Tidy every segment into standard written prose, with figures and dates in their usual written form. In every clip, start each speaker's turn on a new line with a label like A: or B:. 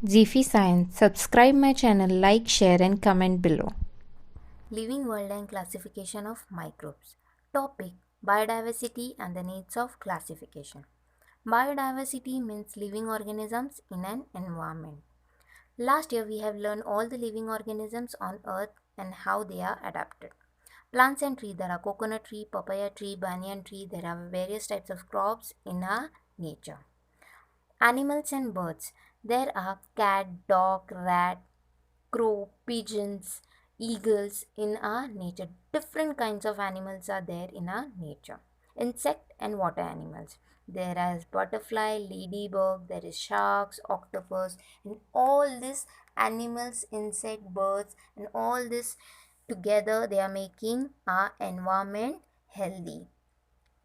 A: Ziffy Science. Subscribe my channel, like, share and comment below.
B: Living world and classification of microbes. Topic: Biodiversity and the needs of classification. Biodiversity means living organisms in an environment. Last year we have learned all the living organisms on earth and how they are adapted. Plants and trees, there are coconut tree, papaya tree, banyan tree, there are various types of crops in our nature. Animals and birds, there are cat, dog, rat, crow, pigeons, eagles in our nature. Different kinds of animals are there in our nature. Insect and water animals. There is butterfly, ladybug, there is sharks, octopus, and all these animals, insect, birds, and all this together they are making our environment healthy.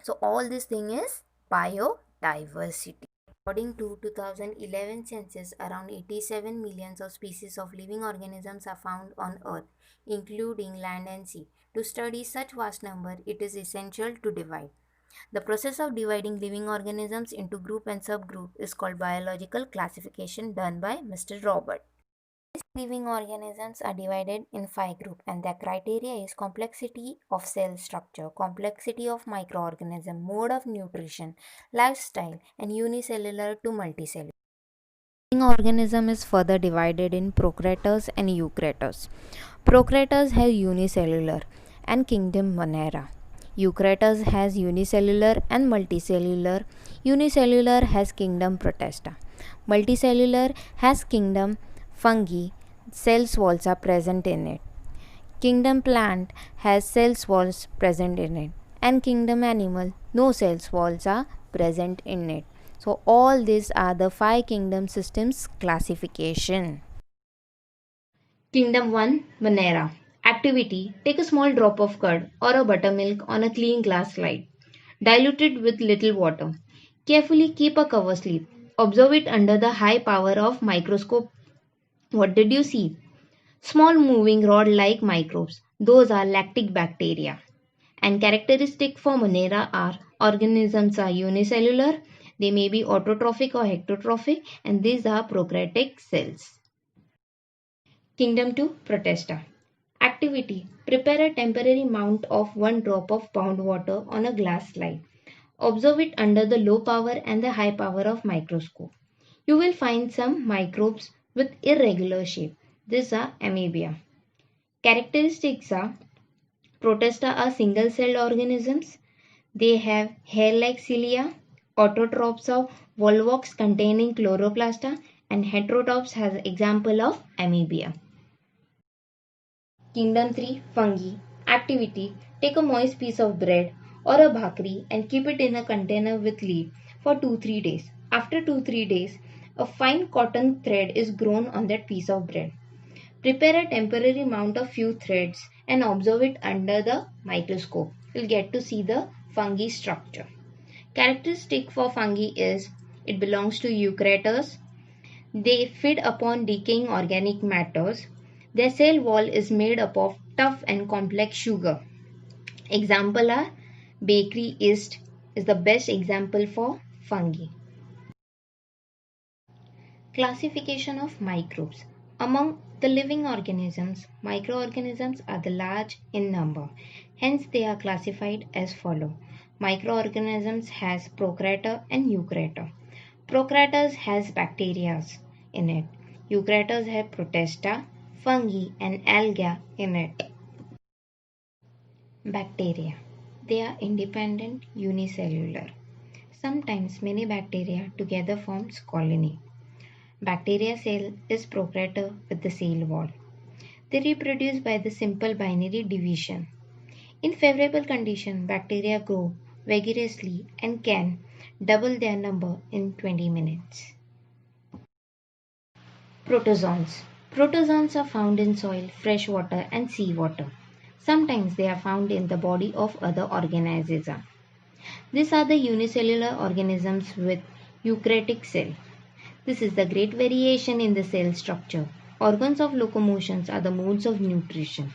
B: So all this thing is biodiversity. According to 2011 census, around 87 millions of species of living organisms are found on Earth, including land and sea. To study such vast number, it is essential to divide. The process of dividing living organisms into group and subgroup is called biological classification done by Mr. Robert. Living organisms are divided in 5 groups and their criteria is complexity of cell structure, complexity of microorganism, mode of nutrition, lifestyle, and unicellular to multicellular.
A: Living organism is further divided in prokaryotes and eukaryotes. Prokaryotes have unicellular and kingdom Monera. Eukaryotes has unicellular and multicellular. Unicellular has kingdom Protista. Multicellular has kingdom fungi. Cell walls are present in it. Kingdom plant has cell walls present in it, and kingdom animal no cell walls are present in it. So all these are the 5 kingdom systems classification. Kingdom 1 Monera. Activity: take a small drop of curd or a buttermilk on a clean glass slide. Dilute it with little water. Carefully keep a cover slip. Observe it under the high power of microscope. What did you see? Small moving rod-like microbes. Those are lactic bacteria. And characteristic for Monera are organisms are unicellular, they may be autotrophic or heterotrophic, and these are prokaryotic cells. Kingdom 2 Protista. Activity: prepare a temporary mount of 1 drop of pound water on a glass slide. Observe it under the low power and the high power of microscope. You will find some microbes with irregular shape. These are amebia. Characteristics are: Protista are single-celled organisms. They have hair-like cilia. Autotrophs are volvox containing chloroplasta, and heterotrophs has example of amebia. Kingdom 3 Fungi. Activity: take a moist piece of bread or a bhakri and keep it in a container with lid for 2-3 days. After 2-3 days, a fine cotton thread is grown on that piece of bread. Prepare a temporary mount of few threads and observe it under the microscope. You'll get to see the fungi structure. Characteristic for fungi is it belongs to eukaryotes. They feed upon decaying organic matters. Their cell wall is made up of tough and complex sugar. Example are bakery yeast is the best example for fungi. Classification of microbes. Among the living organisms, microorganisms are the large in number. Hence they are classified as follow. Microorganisms has prokaryote and eukaryote. Prokaryotes has bacteria in it. Eukaryotes have protista, fungi and algae in it. Bacteria. They are independent unicellular. Sometimes many bacteria together forms colony. Bacteria cell is prokaryote with the cell wall. They reproduce by the simple binary division. In favorable condition, bacteria grow vigorously and can double their number in 20 minutes. Protozoans. Protozoans are found in soil, fresh water and seawater. Sometimes they are found in the body of other organisms. These are the unicellular organisms with eukaryotic cell. This is the great variation in the cell structure. Organs of locomotion are the modes of nutrition.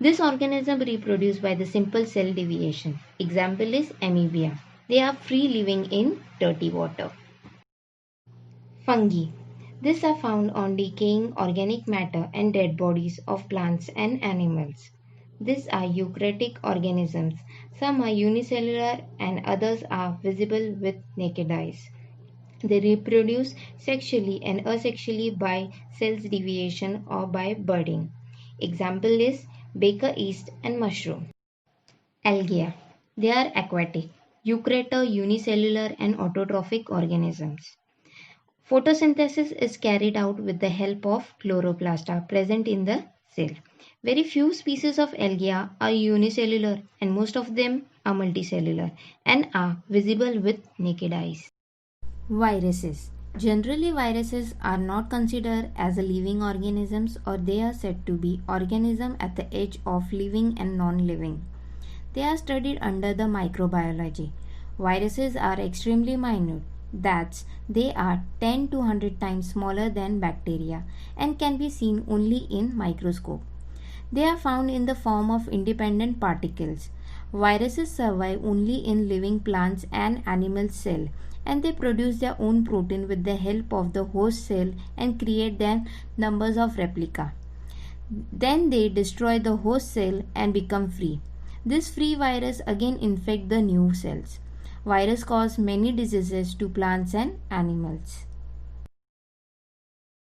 A: This organism reproduce by the simple cell division. Example is amebia. They are free living in dirty water. Fungi. These are found on decaying organic matter and dead bodies of plants and animals. These are eukaryotic organisms. Some are unicellular and others are visible with naked eyes. They reproduce sexually and asexually by cell division or by budding. Example is baker yeast and mushroom. Algae. They are aquatic, eukaryotic, unicellular and autotrophic organisms. Photosynthesis is carried out with the help of chloroplasta present in the cell. Very few species of algae are unicellular and most of them are multicellular and are visible with naked eyes. Viruses. Generally, viruses are not considered as a living organisms, or they are said to be organisms at the edge of living and non-living. They are studied under the microbiology. Viruses are extremely minute. That's they are 10 to 100 times smaller than bacteria and can be seen only in microscope. They are found in the form of independent particles. Viruses survive only in living plants and animal cell, and they produce their own protein with the help of the host cell and create their numbers of replica. Then they destroy the host cell and become free. This free virus again infect the new cells. Virus cause many diseases to plants and animals.